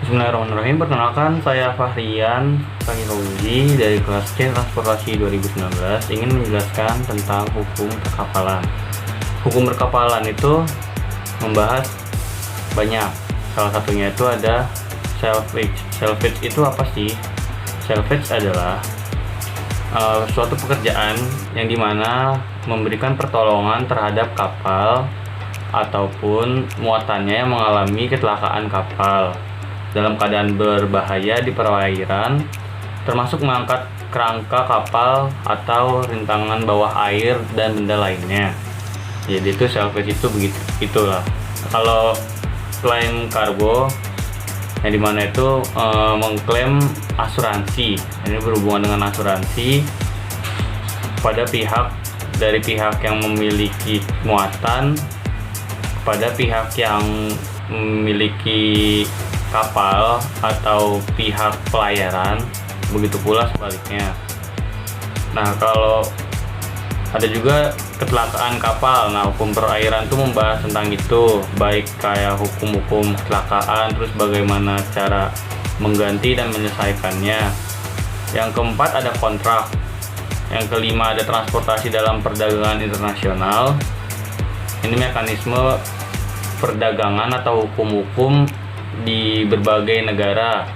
Bismillahirrahmanirrahim. Perkenalkan, saya Fahrian Pangirogi dari kelas C Transportasi 2019 ingin menjelaskan tentang hukum perkapalan. Hukum perkapalan itu membahas banyak. Salah satunya itu ada salvage. Salvage itu apa sih? Salvage adalah suatu pekerjaan yang dimana memberikan pertolongan terhadap kapal ataupun muatannya yang mengalami kecelakaan kapal dalam keadaan berbahaya di perairan, termasuk mengangkat kerangka kapal atau rintangan bawah air dan benda lainnya. Jadi itu salvage itu itulah. Kalau klaim kargo yang dimana itu mengklaim asuransi, ini berhubungan dengan asuransi pada dari pihak yang memiliki muatan kepada pihak yang memiliki kapal atau pihak pelayaran, begitu pula sebaliknya. Nah, kalau ada juga kecelakaan kapal, nah hukum perairan itu membahas tentang itu, baik kayak hukum-hukum kecelakaan, terus bagaimana cara mengganti dan menyelesaikannya. Yang keempat ada kontrak. Yang kelima ada transportasi dalam perdagangan internasional. Ini mekanisme perdagangan atau hukum-hukum di berbagai negara.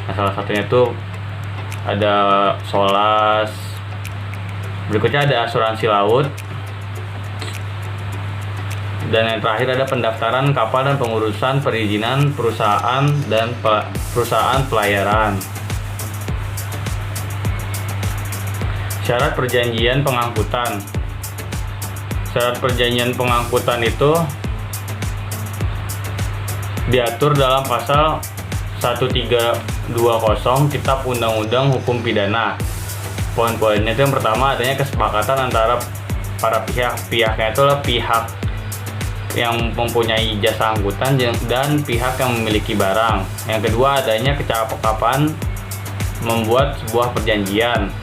Nah, salah satunya itu ada SOLAS. Berikutnya ada asuransi laut. Dan yang terakhir ada pendaftaran kapal dan pengurusan perizinan perusahaan dan perusahaan pelayaran. Syarat perjanjian pengangkutan. Syarat perjanjian pengangkutan itu diatur dalam pasal 1320 Kitab Undang-Undang Hukum Pidana. Poin-poinnya itu yang pertama adanya kesepakatan antara para pihaknya itu adalah pihak yang mempunyai jasa angkutan dan pihak yang memiliki barang. Yang kedua adanya kecakapan membuat sebuah perjanjian.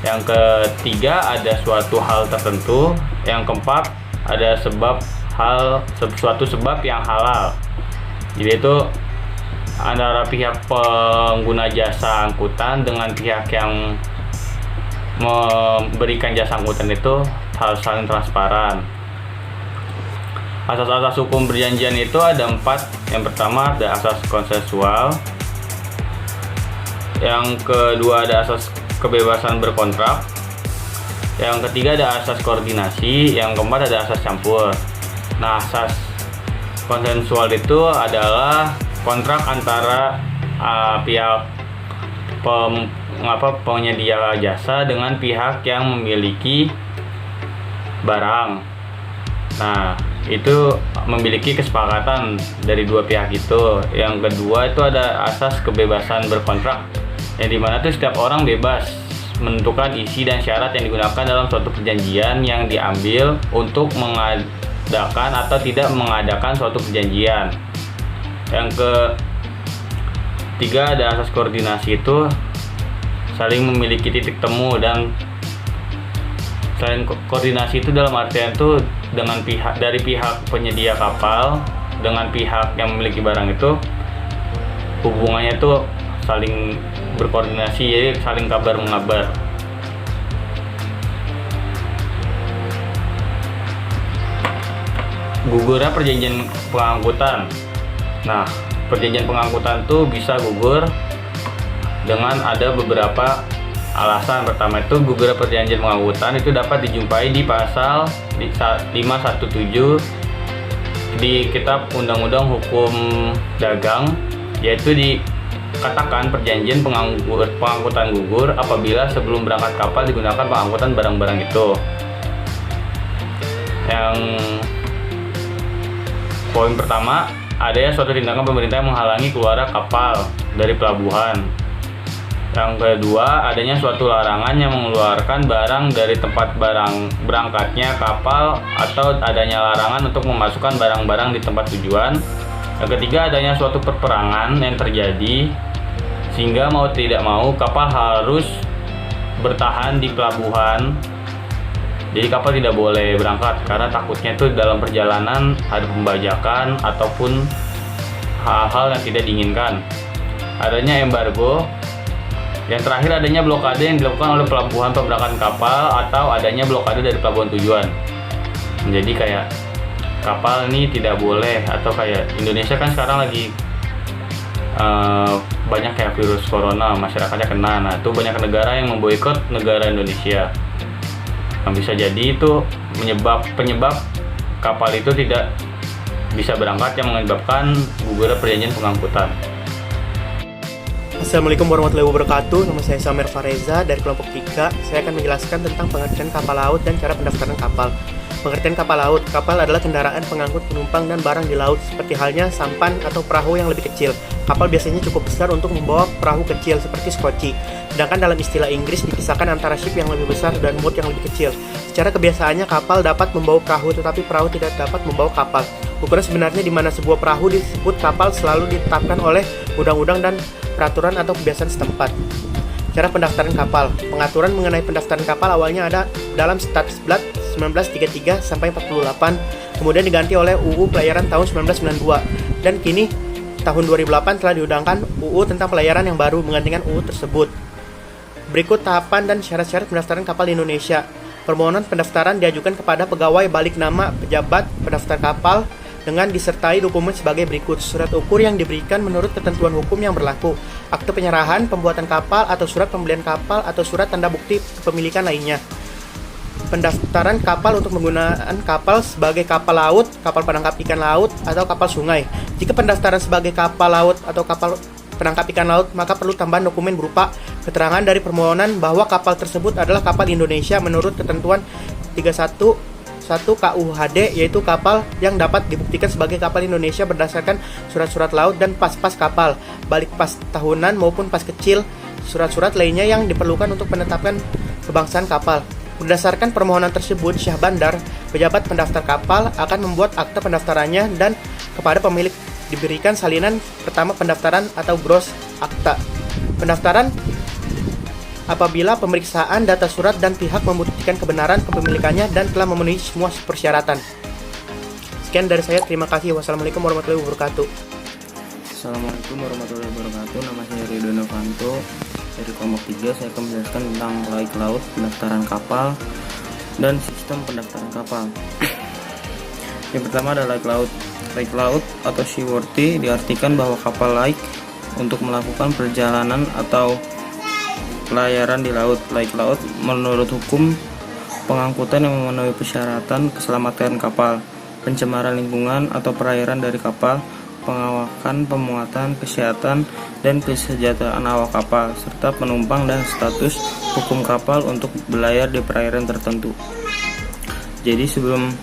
Yang ketiga ada suatu hal tertentu. Yang keempat ada suatu sebab yang halal. Jadi itu antara pihak pengguna jasa angkutan dengan pihak yang memberikan jasa angkutan itu harus saling transparan. Asas-asas hukum perjanjian itu ada 4. Yang pertama ada asas konsensual. Yang kedua ada asas kebebasan berkontrak. Yang ketiga ada asas koordinasi. Yang keempat ada asas campur. Nah, asas konsensual itu adalah kontrak antara pihak penyedia jasa dengan pihak yang memiliki barang. Nah, itu memiliki kesepakatan dari dua pihak itu. Yang kedua itu ada asas kebebasan berkontrak, yang dimana tuh setiap orang bebas menentukan isi dan syarat yang digunakan dalam suatu perjanjian yang diambil untuk mengadakan atau tidak mengadakan suatu perjanjian. Yang ketiga ada asas koordinasi, itu saling memiliki titik temu, dan selain koordinasi itu dalam artian itu dengan dari pihak penyedia kapal dengan pihak yang memiliki barang itu hubungannya itu saling berkoordinasi, jadi saling kabar mengabar. Gugurnya perjanjian pengangkutan. Nah, perjanjian pengangkutan tuh bisa gugur dengan ada beberapa alasan. Pertama itu gugurnya perjanjian pengangkutan itu dapat dijumpai di pasal 517 di Kitab Undang-Undang Hukum Dagang, yaitu dikatakan perjanjian pengangkutan gugur apabila sebelum berangkat kapal digunakan pengangkutan barang-barang itu. Yang poin pertama, adanya suatu tindakan pemerintah yang menghalangi keluarnya kapal dari pelabuhan. Yang kedua, adanya suatu larangan yang mengeluarkan barang dari tempat berangkatnya kapal, atau adanya larangan untuk memasukkan barang-barang di tempat tujuan. Yang ketiga, adanya suatu perperangan yang terjadi sehingga mau tidak mau kapal harus bertahan di pelabuhan. Jadi kapal tidak boleh berangkat karena takutnya itu dalam perjalanan ada pembajakan ataupun hal-hal yang tidak diinginkan. Adanya embargo. Yang terakhir, adanya blokade yang dilakukan oleh pelabuhan pemberangkatan kapal atau adanya blokade dari pelabuhan tujuan. Jadi kayak kapal ini tidak boleh, atau kayak Indonesia kan sekarang lagi banyak kayak virus corona, masyarakatnya kena. Nah, itu banyak negara yang memboikot negara Indonesia. Nah, bisa jadi itu penyebab kapal itu tidak bisa berangkat, yang menyebabkan gugurnya perjanjian pengangkutan. Assalamualaikum warahmatullahi wabarakatuh. Nama saya Samer Fareza dari kelompok 3. Saya akan menjelaskan tentang pengertian kapal laut dan cara pendaftaran kapal. Pengertian kapal laut. Kapal adalah kendaraan pengangkut penumpang dan barang di laut, seperti halnya sampan atau perahu yang lebih kecil. Kapal biasanya cukup besar untuk membawa perahu kecil seperti skoci. Sedangkan dalam istilah Inggris dipisahkan antara ship yang lebih besar dan boat yang lebih kecil. Secara kebiasaannya kapal dapat membawa perahu, tetapi perahu tidak dapat membawa kapal. Ukuran sebenarnya di mana sebuah perahu disebut kapal selalu ditetapkan oleh undang-undang dan peraturan atau kebiasaan setempat. Cara pendaftaran kapal. Pengaturan mengenai pendaftaran kapal awalnya ada dalam Statsblad 1933 sampai 48, kemudian diganti oleh UU Pelayaran tahun 1992, dan kini tahun 2008 telah diundangkan UU tentang pelayaran yang baru menggantikan UU tersebut. Berikut tahapan dan syarat-syarat pendaftaran kapal di Indonesia. Permohonan pendaftaran diajukan kepada pegawai balik nama pejabat pendaftar kapal dengan disertai dokumen sebagai berikut: surat ukur yang diberikan menurut ketentuan hukum yang berlaku, akte penyerahan pembuatan kapal atau surat pembelian kapal atau surat tanda bukti kepemilikan lainnya. Pendaftaran kapal untuk menggunakan kapal sebagai kapal laut, kapal penangkap ikan laut, atau kapal sungai. Jika pendaftaran sebagai kapal laut atau kapal penangkap ikan laut, maka perlu tambahan dokumen berupa keterangan dari permohonan bahwa kapal tersebut adalah kapal Indonesia menurut ketentuan 311 KUHD, yaitu kapal yang dapat dibuktikan sebagai kapal Indonesia berdasarkan surat-surat laut dan pas-pas kapal, balik pas tahunan maupun pas kecil, surat-surat lainnya yang diperlukan untuk menetapkan kebangsaan kapal. Berdasarkan permohonan tersebut, Syah Bandar, pejabat pendaftar kapal, akan membuat akte pendaftarannya dan kepada pemilik diberikan salinan pertama pendaftaran atau gross akta. Pendaftaran apabila pemeriksaan data surat dan pihak membuktikan kebenaran kepemilikannya dan telah memenuhi semua persyaratan. Sekian dari saya, terima kasih. Wassalamualaikum warahmatullahi wabarakatuh. Assalamualaikum warahmatullahi wabarakatuh. Nama saya Ridho Novanto dari kelompok 3. Saya akan menjelaskan tentang laik laut, pendaftaran kapal, dan sistem pendaftaran kapal. Yang pertama adalah laik laut. Laik laut atau seaworthy diartikan bahwa kapal laik untuk melakukan perjalanan atau pelayaran di laut. Laik laut menurut hukum pengangkutan yang memenuhi persyaratan keselamatan kapal, pencemaran lingkungan atau perairan dari kapal, pengawakan, pemuatan, kesehatan, dan kesejahteraan awak kapal, serta penumpang dan status hukum kapal untuk berlayar di perairan tertentu. Jadi sebelum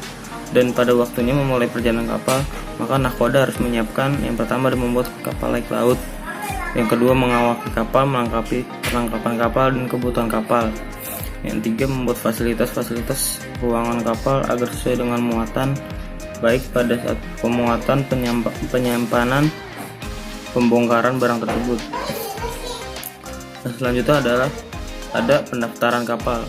dan pada waktunya memulai perjalanan kapal, maka nahkoda harus menyiapkan yang pertama adalah membuat kapal laik laut, yang kedua mengawaki kapal, melengkapi perlengkapan kapal dan kebutuhan kapal, yang ketiga membuat fasilitas-fasilitas ruangan kapal agar sesuai dengan muatan, baik pada saat pemuatan, penyimpanan, pembongkaran barang tersebut. Nah, selanjutnya adalah ada pendaftaran kapal.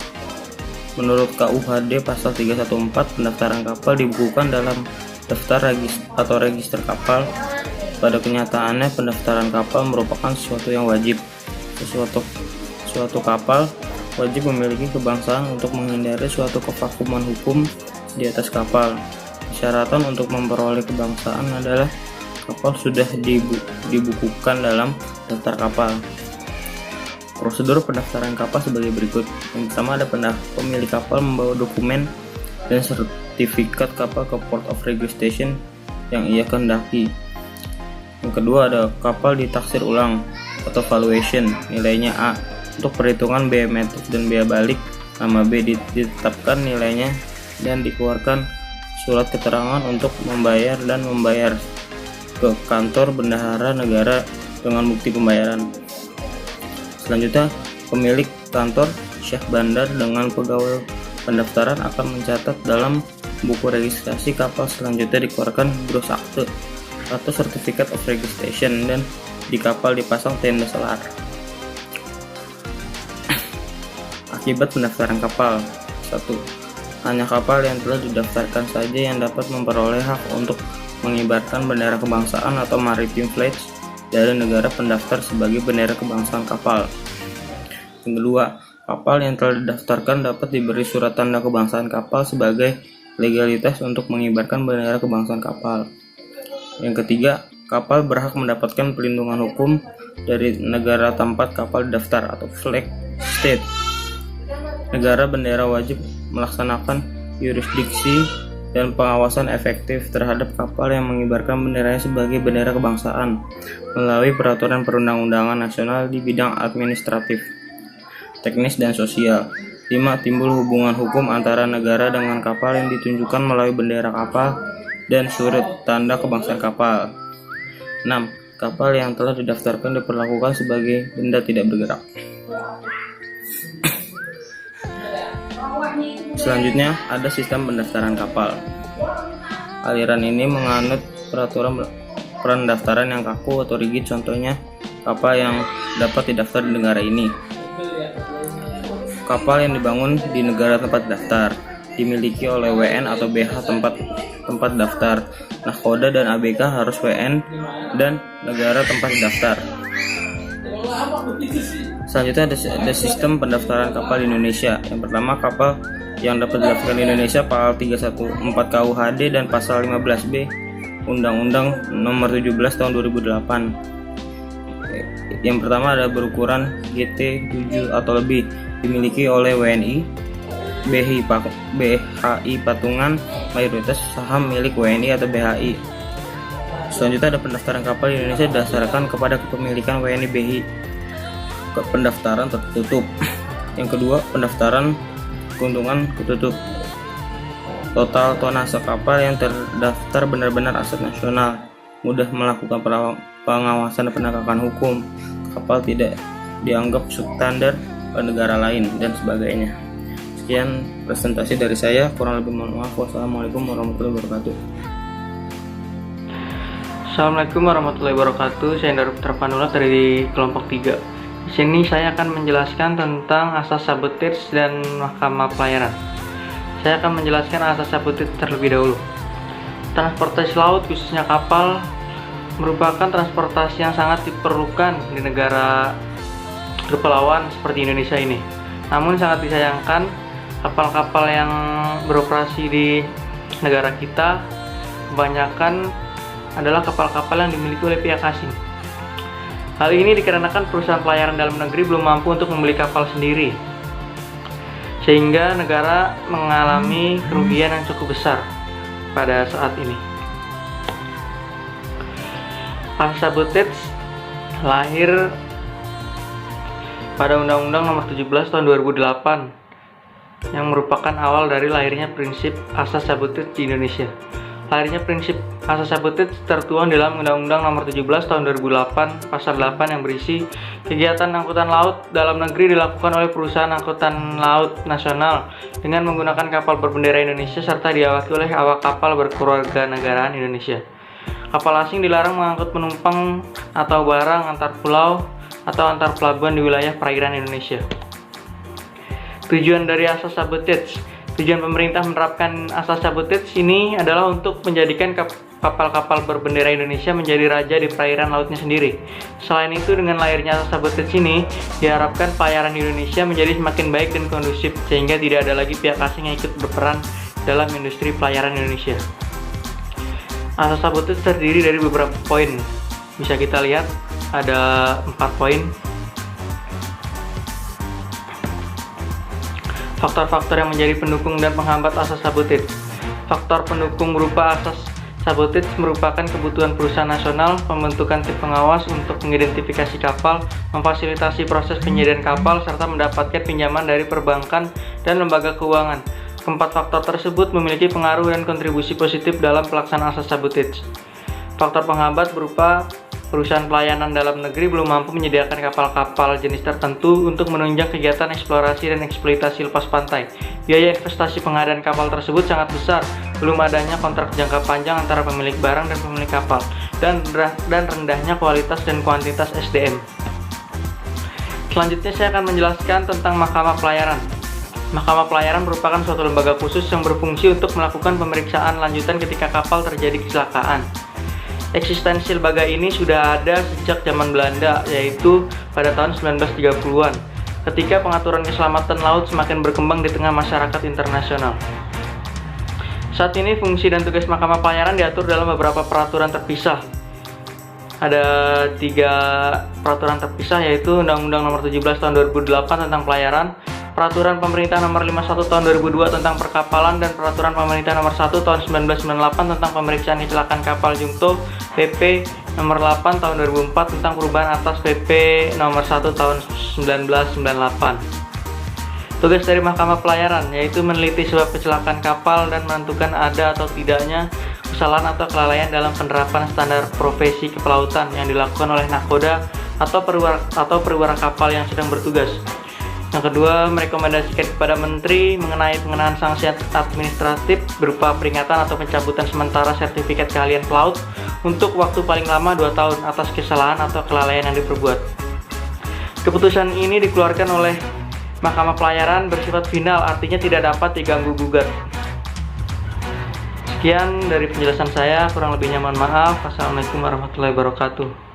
Menurut KUHD pasal 314, pendaftaran kapal dibukukan dalam daftar register kapal. Pada kenyataannya, pendaftaran kapal merupakan sesuatu yang wajib. Suatu kapal wajib memiliki kebangsaan untuk menghindari suatu kevakuman hukum di atas kapal. Persyaratan untuk memperoleh kebangsaan adalah kapal sudah dibukukan dalam daftar kapal. Prosedur pendaftaran kapal sebagai berikut. Yang pertama ada pemilik kapal membawa dokumen dan sertifikat kapal ke Port of Registration yang ia kehendaki. Yang kedua ada kapal ditaksir ulang atau valuation, nilainya A. Untuk perhitungan biaya metrik dan biaya balik, nama B ditetapkan nilainya dan dikeluarkan surat keterangan untuk membayar dan membayar ke kantor bendahara negara dengan bukti pembayaran. Selanjutnya, pemilik kantor Syah Bandar dengan pegawai pendaftaran akan mencatat dalam buku registrasi kapal. Selanjutnya dikeluarkan gross akte atau Certificate of Registration dan di kapal dipasang tanda selar. Akibat pendaftaran kapal. 1. Hanya kapal yang telah didaftarkan saja yang dapat memperoleh hak untuk mengibarkan bendera kebangsaan atau maritime flag dari negara pendaftar sebagai bendera kebangsaan kapal. Yang kedua, kapal yang telah didaftarkan dapat diberi surat tanda kebangsaan kapal sebagai legalitas untuk mengibarkan bendera kebangsaan kapal. Yang ketiga, kapal berhak mendapatkan perlindungan hukum dari negara tempat kapal didaftar atau flag state. Negara bendera wajib melaksanakan yurisdiksi dan pengawasan efektif terhadap kapal yang mengibarkan benderanya sebagai bendera kebangsaan melalui peraturan perundang-undangan nasional di bidang administratif, teknis, dan sosial. 5. Timbul hubungan hukum antara negara dengan kapal yang ditunjukkan melalui bendera kapal dan surat tanda kebangsaan kapal. 6. Kapal yang telah didaftarkan diperlakukan sebagai benda tidak bergerak. Selanjutnya, ada sistem pendaftaran kapal. Aliran ini menganut peraturan pendaftaran yang kaku atau rigid, contohnya kapal yang dapat didaftar di negara ini. Kapal yang dibangun di negara tempat daftar dimiliki oleh WN atau BH tempat daftar. Nahkoda dan ABK harus WN dan negara tempat daftar. Selanjutnya ada sistem pendaftaran kapal di Indonesia. Yang pertama, kapal yang dapat didaftarkan di Indonesia pasal 314 KUHD dan pasal 15B Undang-Undang Nomor 17 Tahun 2008. Yang pertama ada berukuran GT 7 atau lebih, dimiliki oleh WNI, BHI patungan, mayoritas saham milik WNI atau BHI. Selanjutnya ada pendaftaran kapal di Indonesia didasarkan kepada kepemilikan WNI BHI. Pendaftaran tertutup. Yang kedua, pendaftaran keuntungan tertutup. Total tonase kapal yang terdaftar benar-benar aset nasional, mudah melakukan pengawasan dan penegakan hukum, kapal tidak dianggap substandar negara lain, dan sebagainya. Sekian presentasi dari saya, kurang lebih mohon maaf. Wassalamualaikum warahmatullahi wabarakatuh. Assalamualaikum warahmatullahi wabarakatuh. Saya Dr. Panula dari kelompok 3. Di sini saya akan menjelaskan tentang asas sabotage dan mahkamah pelayaran. Saya akan menjelaskan asas sabotage terlebih dahulu. Transportasi laut, khususnya kapal, merupakan transportasi yang sangat diperlukan di negara kepulauan seperti Indonesia ini. Namun sangat disayangkan, kapal-kapal yang beroperasi di negara kita kebanyakan adalah kapal-kapal yang dimiliki oleh pihak asing. Hal ini dikarenakan perusahaan pelayaran dalam negeri belum mampu untuk membeli kapal sendiri, sehingga negara mengalami kerugian yang cukup besar pada saat ini. Asas sabotage lahir pada Undang-Undang Nomor 17 Tahun 2008 yang merupakan awal dari lahirnya prinsip asas sabotage di Indonesia. Lahirnya prinsip asas sabotage tertuang dalam Undang-Undang Nomor 17 Tahun 2008 Pasal 8 yang berisi kegiatan angkutan laut dalam negeri dilakukan oleh perusahaan angkutan laut nasional dengan menggunakan kapal berbendera Indonesia serta diawaki oleh awak kapal berkewarganegaraan Indonesia. Kapal asing dilarang mengangkut penumpang atau barang antar pulau atau antar pelabuhan di wilayah perairan Indonesia. Tujuan dari asas sabotage. Tujuan pemerintah menerapkan asas sabotage ini adalah untuk menjadikan kapal-kapal berbendera Indonesia menjadi raja di perairan lautnya sendiri. Selain itu, dengan lahirnya asas sabotage ini, diharapkan pelayaran di Indonesia menjadi semakin baik dan kondusif, sehingga tidak ada lagi pihak asing yang ikut berperan dalam industri pelayaran Indonesia. Asas sabotage terdiri dari beberapa poin. Bisa kita lihat, ada 4 poin. Faktor-faktor yang menjadi pendukung dan penghambat asas sabotage. Faktor pendukung berupa asas sabotage merupakan kebutuhan perusahaan nasional, pembentukan tim pengawas untuk mengidentifikasi kapal, memfasilitasi proses penyediaan kapal, serta mendapatkan pinjaman dari perbankan dan lembaga keuangan. Keempat faktor tersebut memiliki pengaruh dan kontribusi positif dalam pelaksanaan asas sabotage. Faktor penghambat berupa perusahaan pelayanan dalam negeri belum mampu menyediakan kapal-kapal jenis tertentu untuk menunjang kegiatan eksplorasi dan eksploitasi lepas pantai. Biaya investasi pengadaan kapal tersebut sangat besar, belum adanya kontrak jangka panjang antara pemilik barang dan pemilik kapal, dan rendahnya kualitas dan kuantitas SDM. Selanjutnya saya akan menjelaskan tentang mahkamah pelayaran. Mahkamah Pelayaran merupakan suatu lembaga khusus yang berfungsi untuk melakukan pemeriksaan lanjutan ketika kapal terjadi kecelakaan. Eksistensi lembaga ini sudah ada sejak zaman Belanda, yaitu pada tahun 1930-an, ketika pengaturan keselamatan laut semakin berkembang di tengah masyarakat internasional. Saat ini fungsi dan tugas Mahkamah Pelayaran diatur dalam beberapa peraturan terpisah. Ada 3 peraturan terpisah, yaitu Undang-Undang Nomor 17 Tahun 2008 tentang Pelayaran, Peraturan Pemerintah Nomor 51 Tahun 2002 tentang Perkapalan, dan Peraturan Pemerintah Nomor 1 Tahun 1998 tentang Pemeriksaan Kecelakaan Kapal Jungto, PP Nomor 8 Tahun 2004 tentang perubahan atas PP Nomor 1 Tahun 1998. Tugas dari Mahkamah Pelayaran yaitu meneliti sebab kecelakaan kapal dan menentukan ada atau tidaknya kesalahan atau kelalaian dalam penerapan standar profesi kepelautan yang dilakukan oleh nahkoda atau perwira kapal yang sedang bertugas. Yang kedua, merekomendasikan kepada Menteri mengenai pengenaan sanksi administratif berupa peringatan atau pencabutan sementara sertifikat keahlian pelaut untuk waktu paling lama 2 tahun atas kesalahan atau kelalaian yang diperbuat. Keputusan ini dikeluarkan oleh Mahkamah Pelayaran bersifat final, artinya tidak dapat diganggu gugat. Sekian dari penjelasan saya, kurang lebihnya mohon maaf. Wassalamualaikum warahmatullahi wabarakatuh.